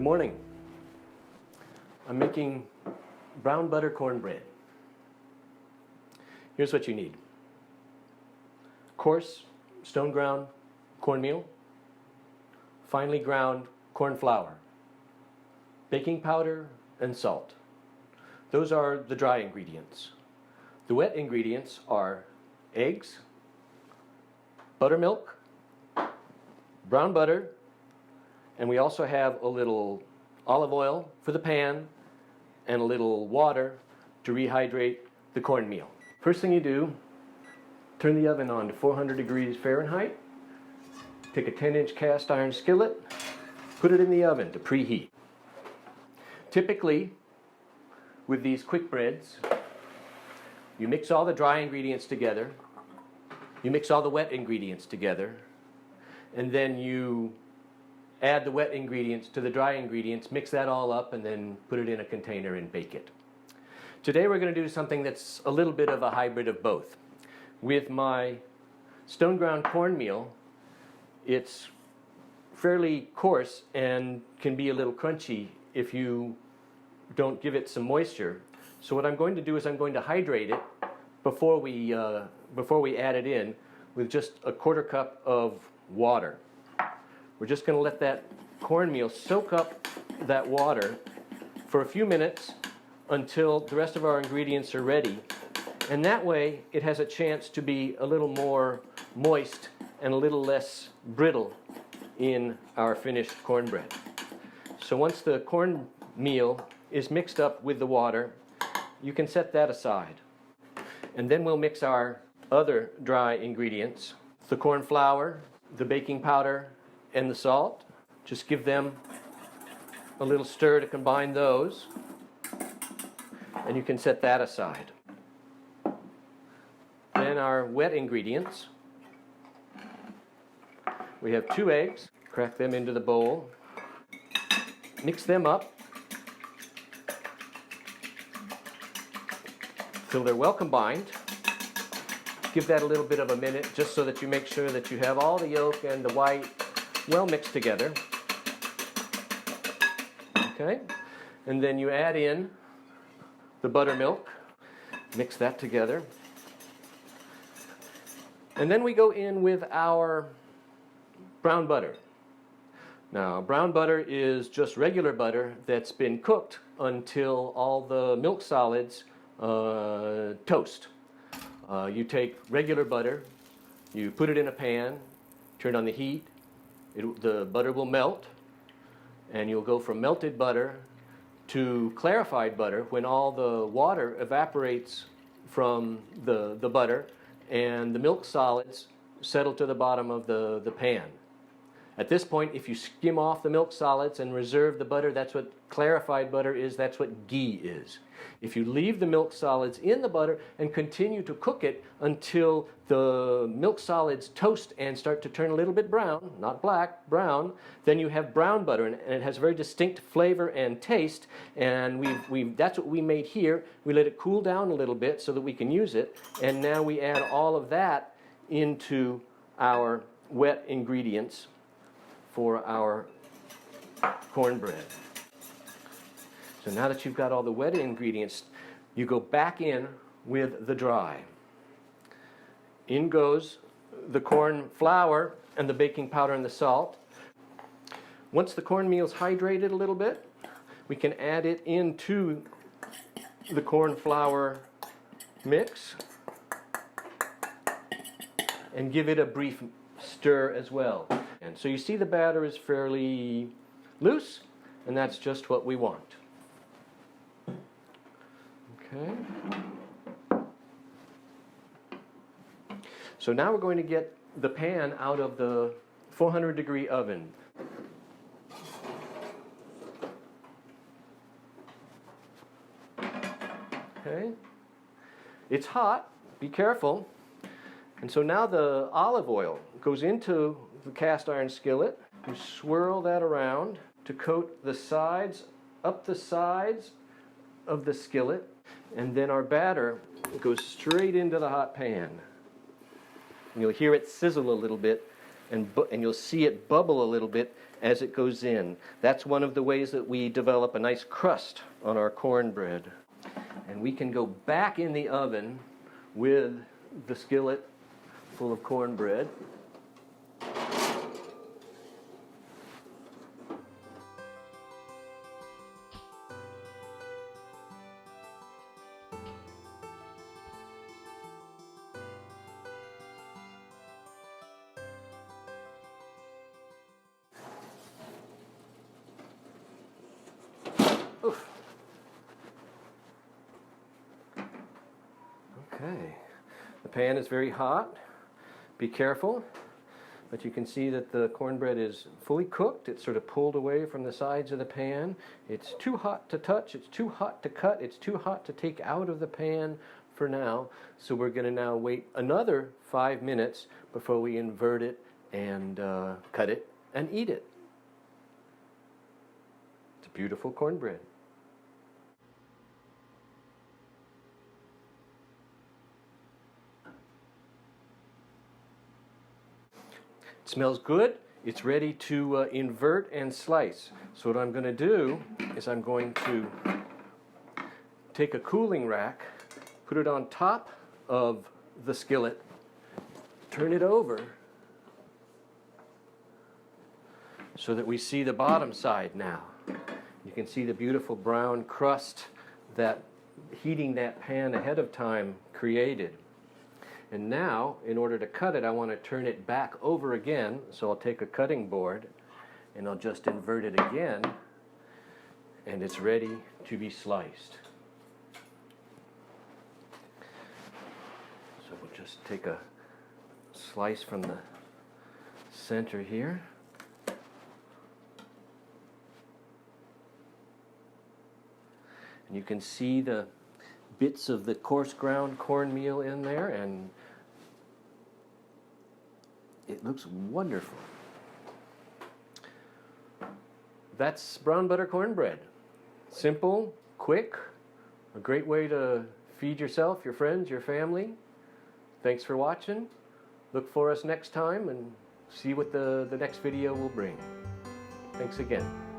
Good morning. I'm making brown butter cornbread. Here's what you need. Coarse, stone ground cornmeal, finely ground corn flour, baking powder, and salt. Those are the dry ingredients. The wet ingredients are eggs, buttermilk, brown butter, and we also have a little olive oil for the pan and a little water to rehydrate the cornmeal. First thing you do, turn the oven on to 400 degrees Fahrenheit. Take a 10-inch cast iron skillet, put it in the oven to preheat. Typically, with these quick breads, you mix all the dry ingredients together, you mix all the wet ingredients together, and then you add the wet ingredients to the dry ingredients, mix that all up, and then put it in a container and bake it. Today we're going to do something that's a little bit of a hybrid of both. With my stone ground cornmeal, it's fairly coarse and can be a little crunchy if you don't give it some moisture. So what I'm going to do is I'm going to hydrate it before we add it in with just a quarter cup of water. We're just going to let that cornmeal soak up that water for a few minutes until the rest of our ingredients are ready. And that way it has a chance to be a little more moist and a little less brittle in our finished cornbread. So once the cornmeal is mixed up with the water, you can set that aside. And then we'll mix our other dry ingredients, the corn flour, the baking powder, and the salt. Just give them a little stir to combine those, and you can set that aside. Then our wet ingredients. We have 2 eggs. Crack them into the bowl. Mix them up till they're well combined. Give that a little bit of a minute just so that you make sure that you have all the yolk and the white well mixed together. Okay, and then you add in the buttermilk, mix that together, and then we go in with our brown butter. Now, brown butter is just regular butter that's been cooked until all the milk solids toast. You take regular butter, you put it in a pan, turn on the heat, the butter will melt, and you'll go from melted butter to clarified butter when all the water evaporates from the butter and the milk solids settle to the bottom of the pan. At this point, if you skim off the milk solids and reserve the butter, that's what clarified butter is, that's what ghee is. If you leave the milk solids in the butter and continue to cook it until the milk solids toast and start to turn a little bit brown, not black, brown, then you have brown butter, and it has a very distinct flavor and taste, and that's what we made here. We let it cool down a little bit so that we can use it, and now we add all of that into our wet ingredients for our cornbread. So now that you've got all the wet ingredients, you go back in with the dry. In goes the corn flour and the baking powder and the salt. Once the cornmeal's hydrated a little bit, we can add it into the corn flour mix and give it a brief stir as well. And so you see the batter is fairly loose, and that's just what we want. Okay. So now we're going to get the pan out of the 400-degree oven. Okay. It's hot, be careful. And so now the olive oil goes into the cast iron skillet. You swirl that around to coat the sides, up the sides of the skillet, and then our batter goes straight into the hot pan. And you'll hear it sizzle a little bit, and you'll see it bubble a little bit, as it goes in. That's one of the ways that we develop a nice crust on our cornbread. And we can go back in the oven with the skillet full of cornbread. Oof. Okay, the pan is very hot. Be careful, but you can see that the cornbread is fully cooked. It's sort of pulled away from the sides of the pan. It's too hot to touch, it's too hot to cut, it's too hot to take out of the pan for now. So we're going to now wait another 5 minutes before we invert it and cut it and eat it. It's a beautiful cornbread. It smells good. It's ready to invert and slice. So what I'm going to do is I'm going to take a cooling rack, put it on top of the skillet, turn it over so that we see the bottom side now. You can see the beautiful brown crust that heating that pan ahead of time created. And now, in order to cut it, I want to turn it back over again. So I'll take a cutting board and I'll just invert it again, and it's ready to be sliced. So we'll just take a slice from the center here. And you can see the bits of the coarse ground cornmeal in there, and it looks wonderful. That's brown butter cornbread. Simple, quick, a great way to feed yourself, your friends, your family. Thanks for watching. Look for us next time and see what the next video will bring. Thanks again.